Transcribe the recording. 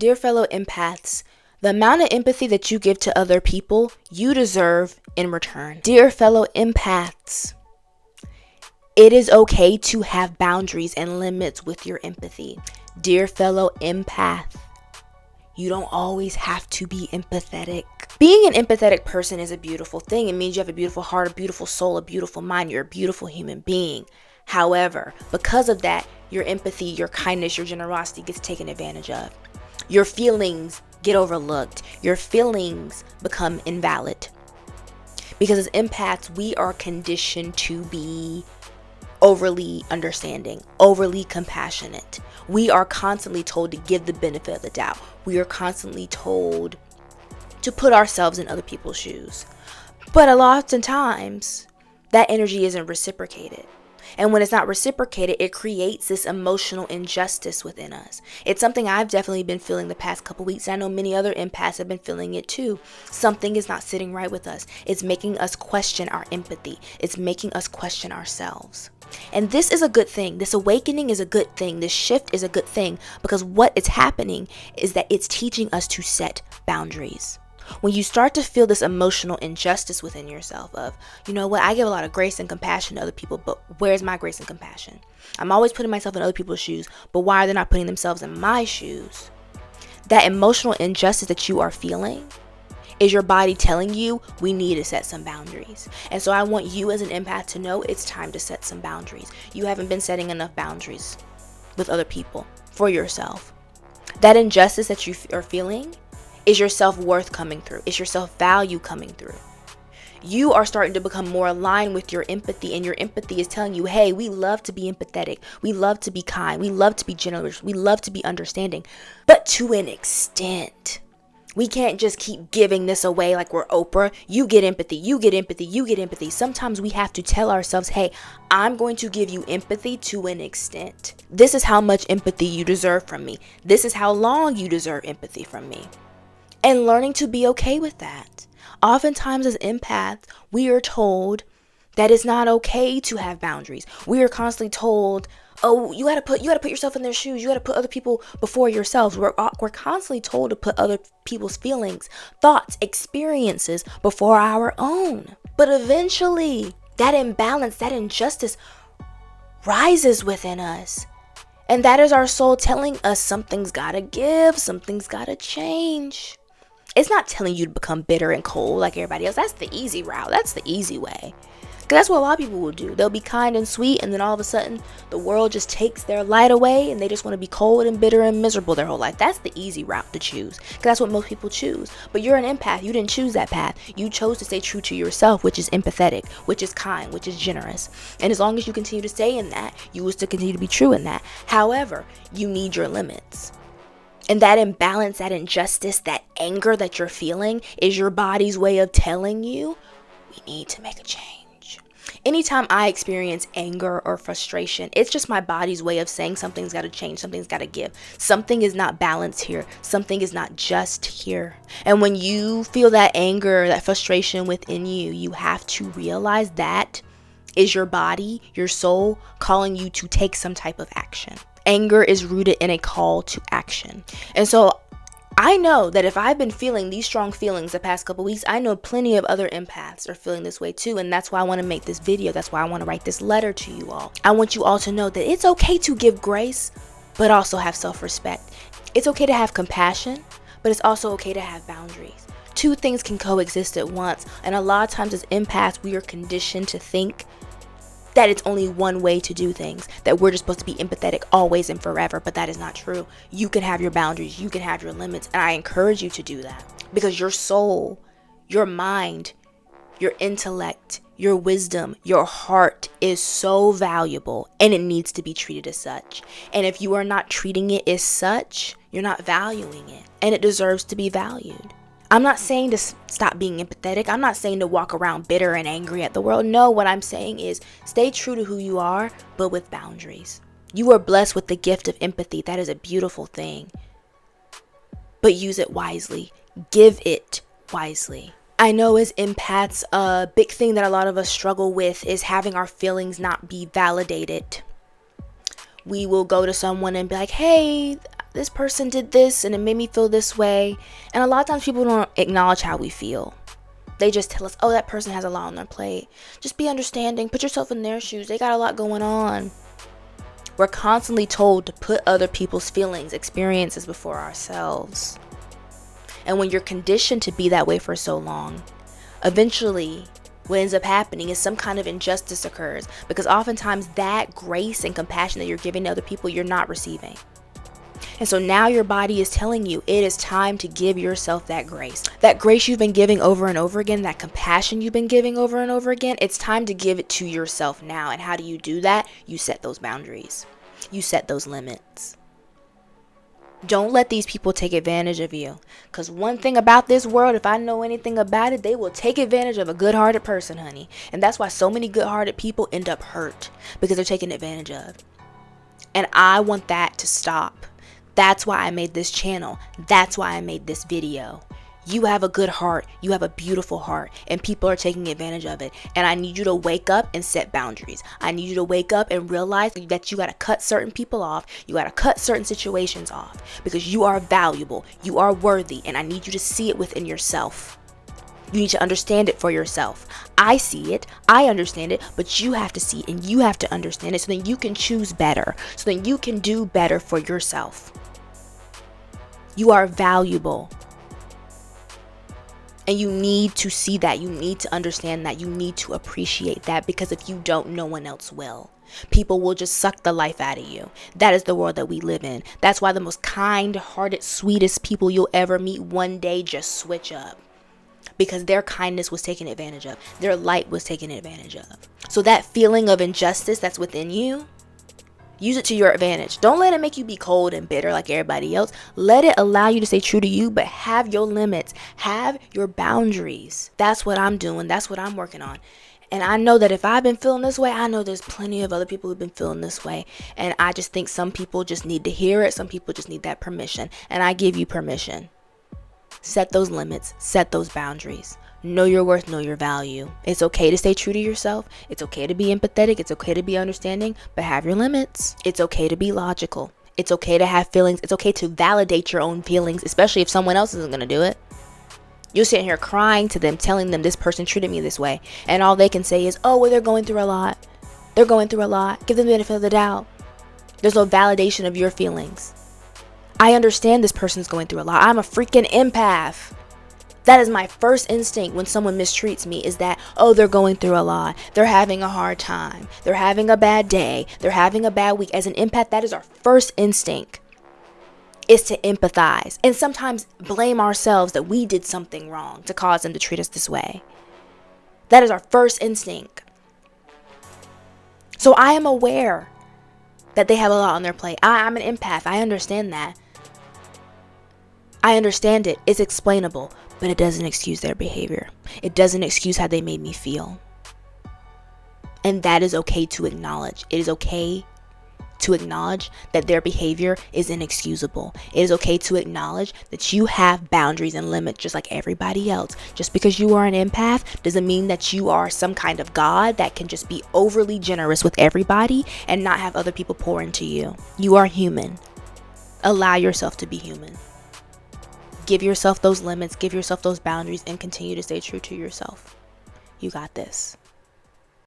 Dear fellow empaths, the amount of empathy that you give to other people, you deserve in return. Dear fellow empaths, it is okay to have boundaries and limits with your empathy. Dear fellow empath, you don't always have to be empathetic. Being an empathetic person is a beautiful thing. It means you have a beautiful heart, a beautiful soul, a beautiful mind. You're a beautiful human being. However, because of that, your empathy, your kindness, your generosity gets taken advantage of. Your feelings get overlooked. Your feelings become invalid. Because as empaths, we are conditioned to be overly understanding, overly compassionate. We are constantly told to give the benefit of the doubt. We are constantly told to put ourselves in other people's shoes. But a lot of times, that energy isn't reciprocated. And when it's not reciprocated, it creates this emotional injustice within us. It's something I've definitely been feeling the past couple weeks. I know many other empaths have been feeling it too. Something is not sitting right with us. It's making us question our empathy. It's making us question ourselves. And this is a good thing. This awakening is a good thing. This shift is a good thing, because what is happening is that it's teaching us to set boundaries. When you start to feel this emotional injustice within yourself of, you know what, I give a lot of grace and compassion to other people, but where's my grace and compassion? I'm always putting myself in other people's shoes, but why are they not putting themselves in my shoes? That emotional injustice that you are feeling is your body telling you we need to set some boundaries. And so I want you as an empath to know it's time to set some boundaries. You haven't been setting enough boundaries with other people for yourself. That injustice that you are feeling is your self-worth coming through. It's your self-value coming through. You are starting to become more aligned with your empathy, and your empathy is telling you, hey, we love to be empathetic. We love to be kind. We love to be generous. We love to be understanding, but to an extent. We can't just keep giving this away like we're Oprah. You get empathy, you get empathy, you get empathy. Sometimes we have to tell ourselves, hey, I'm going to give you empathy to an extent. This is how much empathy you deserve from me. This is how long you deserve empathy from me. And learning to be okay with that. Oftentimes as empaths, we are told that it's not okay to have boundaries. We are constantly told, oh, you gotta put yourself in their shoes. You gotta put other people before yourselves. We're constantly told to put other people's feelings, thoughts, experiences before our own. But eventually, that imbalance, that injustice rises within us. And that is our soul telling us something's gotta give, something's gotta change. It's not telling you to become bitter and cold like everybody else. That's the easy route. That's the easy way. Because that's what a lot of people will do. They'll be kind and sweet, and then all of a sudden, the world just takes their light away, and they just want to be cold and bitter and miserable their whole life. That's the easy route to choose. Because that's what most people choose. But you're an empath. You didn't choose that path. You chose to stay true to yourself, which is empathetic, which is kind, which is generous. And as long as you continue to stay in that, you will still continue to be true in that. However, you need your limits. And that imbalance, that injustice, that anger that you're feeling is your body's way of telling you, we need to make a change. Anytime I experience anger or frustration, it's just my body's way of saying something's got to change, something's got to give. Something is not balanced here. Something is not just here. And when you feel that anger, that frustration within you, you have to realize that is your body, your soul calling you to take some type of action. Anger is rooted in a call to action. And so I know that if I've been feeling these strong feelings the past couple weeks, I know plenty of other empaths are feeling this way too. And that's why I want to make this video. That's why I want to write this letter to you all. I want you all to know that it's okay to give grace, but also have self-respect. It's okay to have compassion, but it's also okay to have boundaries. Two things can coexist at once. And a lot of times as empaths, we are conditioned to think that it's only one way to do things, that we're just supposed to be empathetic always and forever, but that is not true. You can have your boundaries, you can have your limits, and I encourage you to do that, because your soul, your mind, your intellect, your wisdom, your heart is so valuable, and it needs to be treated as such. And if you are not treating it as such, you're not valuing it, and it deserves to be valued. I'm not saying to stop being empathetic. I'm not saying to walk around bitter and angry at the world. No, what I'm saying is stay true to who you are, but with boundaries. You are blessed with the gift of empathy. That is a beautiful thing. But use it wisely. Give it wisely. I know as empaths, a big thing that a lot of us struggle with is having our feelings not be validated. We will go to someone and be like, hey, this person did this and it made me feel this way. And a lot of times people don't acknowledge how we feel. They just tell us, oh, that person has a lot on their plate. Just be understanding. Put yourself in their shoes. They got a lot going on. We're constantly told to put other people's feelings, experiences before ourselves. And when you're conditioned to be that way for so long, eventually what ends up happening is some kind of injustice occurs, because oftentimes that grace and compassion that you're giving to other people, you're not receiving. And so now your body is telling you it is time to give yourself that grace. That grace you've been giving over and over again, that compassion you've been giving over and over again, it's time to give it to yourself now. And how do you do that? You set those boundaries. You set those limits. Don't let these people take advantage of you. Because one thing about this world, if I know anything about it, they will take advantage of a good-hearted person, honey. And that's why so many good-hearted people end up hurt, because they're taken advantage of. And I want that to stop. That's why I made this channel. That's why I made this video. You have a good heart. You have a beautiful heart. And people are taking advantage of it. And I need you to wake up and set boundaries. I need you to wake up and realize that you got to cut certain people off. You got to cut certain situations off. Because you are valuable. You are worthy. And I need you to see it within yourself. You need to understand it for yourself. I see it. I understand it. But you have to see it. And you have to understand it so that you can choose better. So that you can do better for yourself. You are valuable. And you need to see that. You need to understand that. You need to appreciate that, because if you don't, no one else will. People will just suck the life out of you. That is the world that we live in. That's why the most kind-hearted, sweetest people you'll ever meet one day just switch up. Because their kindness was taken advantage of. Their light was taken advantage of. So that feeling of injustice that's within you, use it to your advantage. Don't let it make you be cold and bitter like everybody else. Let it allow you to stay true to you, but have your limits. Have your boundaries. That's what I'm doing. That's what I'm working on. And I know that if I've been feeling this way, I know there's plenty of other people who've been feeling this way. And I just think some people just need to hear it. Some people just need that permission. And I give you permission. Set those limits. Set those boundaries. Know your worth, know your value. It's okay to stay true to yourself. It's okay to be empathetic. It's okay to be understanding, but have your limits. It's okay to be logical. It's okay to have feelings. It's okay to validate your own feelings, especially if someone else isn't going to do it. You're sitting here crying to them, telling them this person treated me this way, and all they can say is, oh, well, they're going through a lot. They're going through a lot. Give them the benefit of the doubt. There's no validation of your feelings. I understand this person's going through a lot. I'm a freaking empath. That is my first instinct when someone mistreats me, is that, oh, they're going through a lot. They're having a hard time. They're having a bad day. They're having a bad week. As an empath, that is our first instinct, is to empathize. And sometimes blame ourselves that we did something wrong to cause them to treat us this way. That is our first instinct. So I am aware that they have a lot on their plate. I'm an empath. I understand that. I understand it. It's explainable. But it doesn't excuse their behavior. It doesn't excuse how they made me feel. And that is okay to acknowledge. It is okay to acknowledge that their behavior is inexcusable. It is okay to acknowledge that you have boundaries and limits just like everybody else. Just because you are an empath doesn't mean that you are some kind of God that can just be overly generous with everybody and not have other people pour into you. You are human. Allow yourself to be human. Give yourself those limits, give yourself those boundaries, and continue to stay true to yourself. You got this.